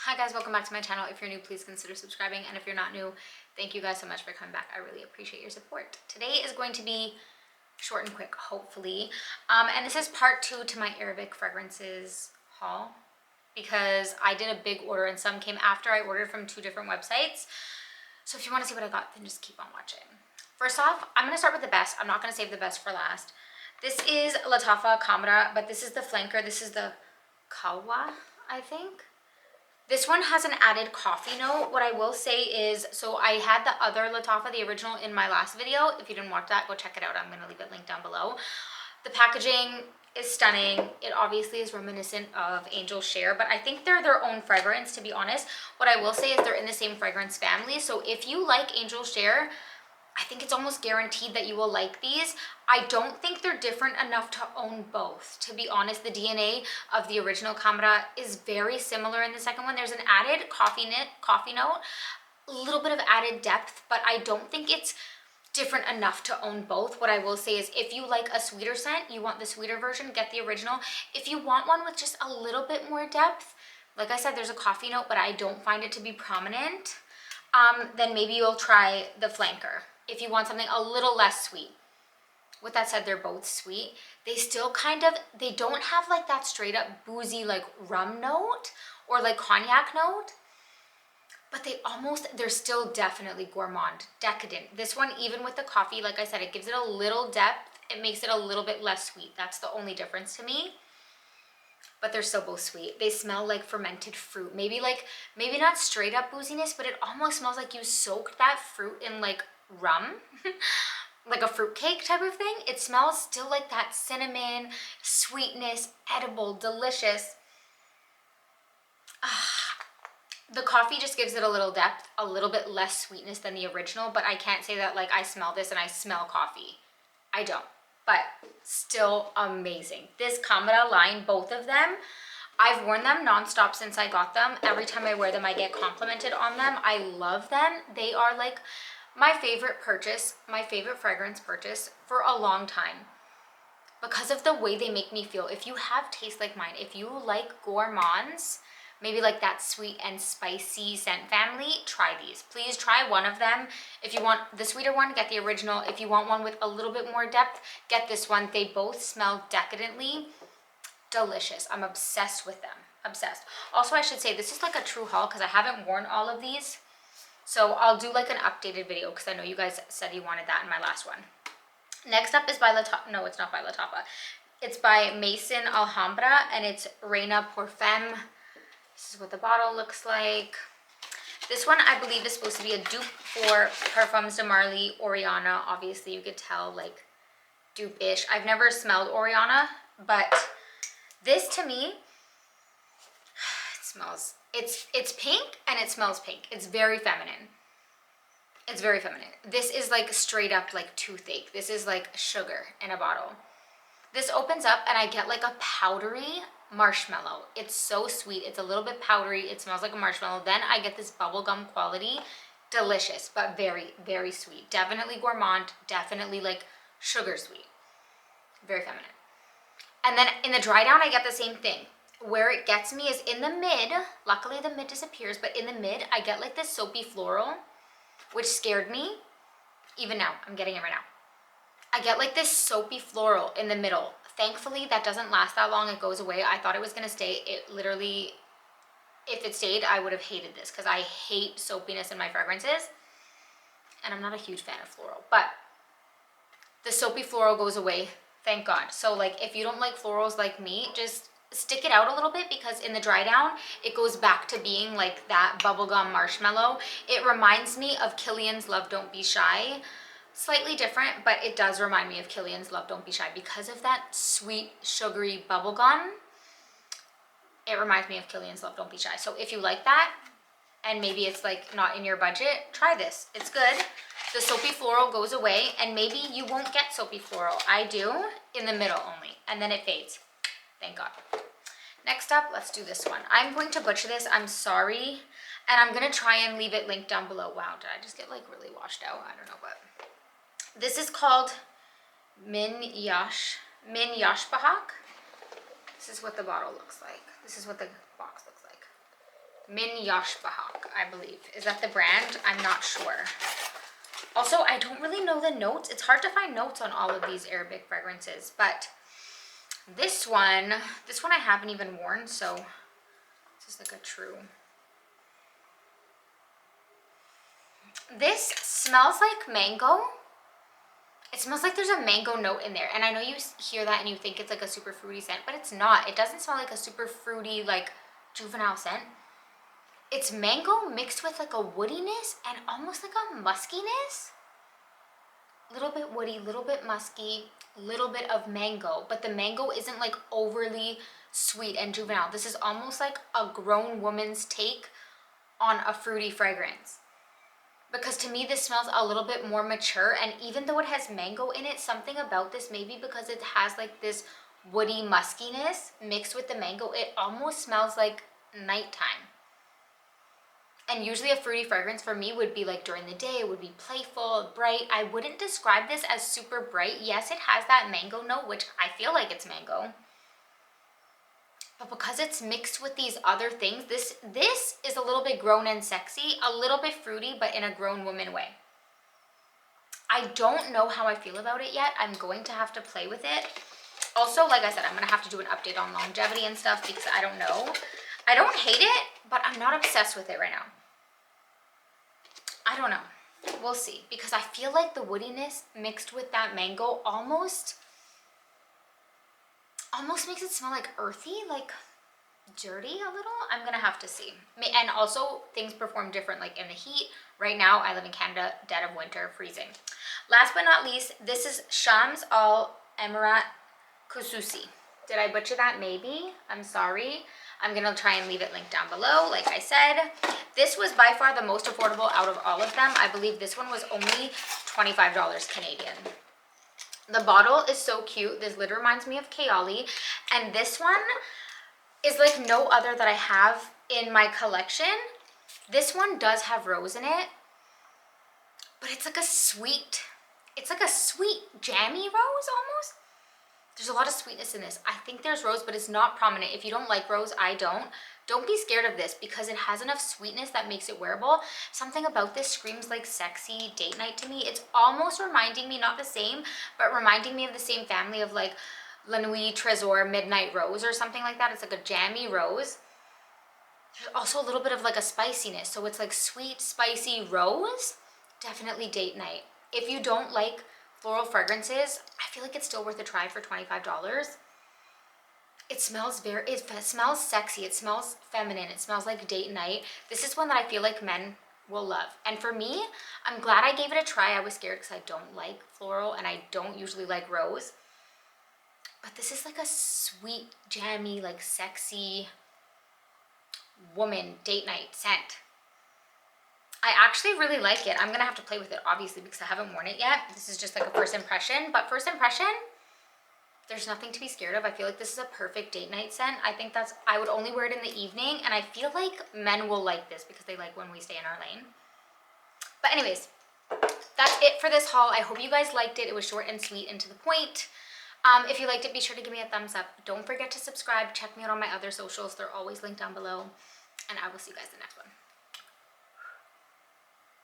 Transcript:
Hi guys, welcome back to my channel. If you're new, please consider subscribing, and if you're not new, thank you guys so much for coming back. I really appreciate your support. Today is going to be short and quick, hopefully, and this is part 2 to my Arabic fragrances haul, because I did a big order and some came after. I ordered from 2 different websites, so if you want to see what I got, then just keep on watching. First off, I'm going to start with the best. I'm not going to save the best for last. This is Latafa Camera, but this is the flanker. This is the Kawa, I think. This one has an added coffee note. What I will say is, so I had the other Latafa, the original, in my last video. If you didn't watch that, go check it out. I'm going to leave it linked down below. The packaging is stunning. It obviously is reminiscent of Angel Share, but I think they're their own fragrance, to be honest. What I will say is they're in the same fragrance family. So if you like Angel Share, I think it's almost guaranteed that you will like these. I don't think they're different enough to own both. To be honest, the DNA of the original Camera is very similar in the second one. There's an added coffee note, a little bit of added depth, but I don't think it's different enough to own both. What I will say is if you like a sweeter scent, you want the sweeter version, get the original. If you want one with just a little bit more depth, like I said, there's a coffee note, but I don't find it to be prominent, then maybe you'll try the flanker if you want something a little less sweet. With that said, they're both sweet. They still they don't have like that straight up boozy like rum note or like cognac note, but they're still definitely gourmand, decadent. This one, even with the coffee, like I said, it gives it a little depth. It makes it a little bit less sweet. That's the only difference to me. But they're still both sweet. They smell like fermented fruit. Maybe not straight up booziness, but it almost smells like you soaked that fruit in like rum, like a fruit cake type of thing. It smells still like that cinnamon, sweetness, edible, delicious. The coffee just gives it a little depth, a little bit less sweetness than the original, but I can't say that like I smell this and I smell coffee. I don't, but still amazing. This Camera line, both of them, I've worn them nonstop since I got them. Every time I wear them, I get complimented on them. I love them. They are like my favorite purchase, my favorite fragrance purchase for a long time because of the way they make me feel. If you have taste like mine, if you like gourmands, maybe like that sweet and spicy scent family, try these. Please try one of them. If you want the sweeter one, get the original. If you want one with a little bit more depth, get this one. They both smell decadently delicious. I'm obsessed with them, obsessed. Also, I should say this is like a true haul because I haven't worn all of these. So I'll do like an updated video because I know you guys said you wanted that in my last one. Next up is by Latafa. No, it's not by Latafa. It's by Maison Alhambra and it's Raina Parfum. This is what the bottle looks like. This one I believe is supposed to be a dupe for Perfumes de Marly Oriana. Obviously you could tell like dupe-ish. I've never smelled Oriana, but this to me, it smells, it's pink and it smells pink. It's very feminine. It's very feminine. This is like straight up like toothache. This is like sugar in a bottle. This opens up and I get like a powdery marshmallow. It's so sweet. It's a little bit powdery. It smells like a marshmallow. Then I get this bubblegum quality. Delicious, but very, very sweet. Definitely gourmand. Definitely like sugar sweet. Very feminine. And then in the dry down, I get the same thing. Where it gets me is in the mid. Luckily, the mid disappears, but in the mid, I get like this soapy floral, which scared me. Even now, I'm getting it right now. I get like this soapy floral in the middle. Thankfully, that doesn't last that long. It goes away. I thought it was going to stay. It literally, if it stayed, I would have hated this because I hate soapiness in my fragrances. And I'm not a huge fan of floral, but the soapy floral goes away. Thank God. So like if you don't like florals like me, just stick it out a little bit because in the dry down, it goes back to being like that bubblegum marshmallow. It reminds me of Killian's Love Don't Be Shy. Slightly different, but it does remind me of Killian's Love Don't Be Shy because of that sweet, sugary bubblegum. It reminds me of Killian's Love Don't Be Shy. So if you like that, and maybe it's like not in your budget, try this. It's good. The soapy floral goes away, and maybe you won't get soapy floral. I do, in the middle only, and then it fades. Thank God. Next up, let's do this one. I'm going to butcher this. I'm sorry, and I'm going to try and leave it linked down below. Wow, did I just get like really washed out? I don't know, but this is called Min Yash Bahak. This is what the bottle looks like. This is what the box looks like. Min Yashbahak, I believe. Is that the brand? I'm not sure. Also, I don't really know the notes. It's hard to find notes on all of these Arabic fragrances, but this one I haven't even worn, so this is like a true. This smells like mango. It smells like there's a mango note in there, and I know you hear that and you think it's like a super fruity scent, but it's not. It doesn't smell like a super fruity, like juvenile scent. It's mango mixed with like a woodiness and almost like a muskiness. Little bit woody, little bit musky, little bit of mango, but the mango isn't like overly sweet and juvenile. This is almost like a grown woman's take on a fruity fragrance. Because to me, this smells a little bit more mature, and even though it has mango in it, something about this, maybe because it has like this woody muskiness mixed with the mango, it almost smells like nighttime. And usually a fruity fragrance for me would be like during the day, it would be playful, bright. I wouldn't describe this as super bright. Yes, it has that mango note, which I feel like it's mango. But because it's mixed with these other things, this is a little bit grown and sexy, a little bit fruity, but in a grown woman way. I don't know how I feel about it yet. I'm going to have to play with it. Also, like I said, I'm going to have to do an update on longevity and stuff because I don't know. I don't hate it, but I'm not obsessed with it right now. I don't know. We'll see. Because I feel like the woodiness mixed with that mango almost makes it smell like earthy, like dirty a little. I'm gonna have to see. And also things perform different like in the heat. Right now I live in Canada, dead of winter, freezing. Last but not least, this is Shams Al Emirat Kususi. Did I butcher that? Maybe. I'm sorry. I'm gonna try and leave it linked down below. Like I said, this was by far the most affordable out of all of them. I believe this one was only $25 Canadian. The bottle is so cute. This lid reminds me of Kayali, and this one is like no other that I have in my collection. This one does have rose in it, but it's like a sweet jammy rose almost. There's a lot of sweetness in this. I think there's rose, but it's not prominent. If you don't like rose, I don't. Don't be scared of this because it has enough sweetness that makes it wearable. Something about this screams like sexy date night to me. It's almost reminding me, not the same, but reminding me of the same family of like La Nuit Trésor Midnight Rose or something like that. It's like a jammy rose. There's also a little bit of like a spiciness. So it's like sweet, spicy rose. Definitely date night. If you don't like floral fragrances, I feel like it's still worth a try for $25. It smells sexy. It smells feminine. It smells like date night. This is one that I feel like men will love. And for me, I'm glad I gave it a try. I was scared because I don't like floral and I don't usually like rose. But this is like a sweet, jammy, like sexy woman date night scent. I actually really like it. I'm gonna have to play with it obviously because I haven't worn it yet. This is just like a first impression, but first impression, there's nothing to be scared of. I feel like this is a perfect date night scent. I think I would only wear it in the evening, and I feel like men will like this because they like when we stay in our lane. But anyways, that's it for this haul. I hope you guys liked it. It was short and sweet and to the point. If you liked it, be sure to give me a thumbs up. Don't forget to subscribe. Check me out on my other socials. They're always linked down below. And I will see you guys in the next one.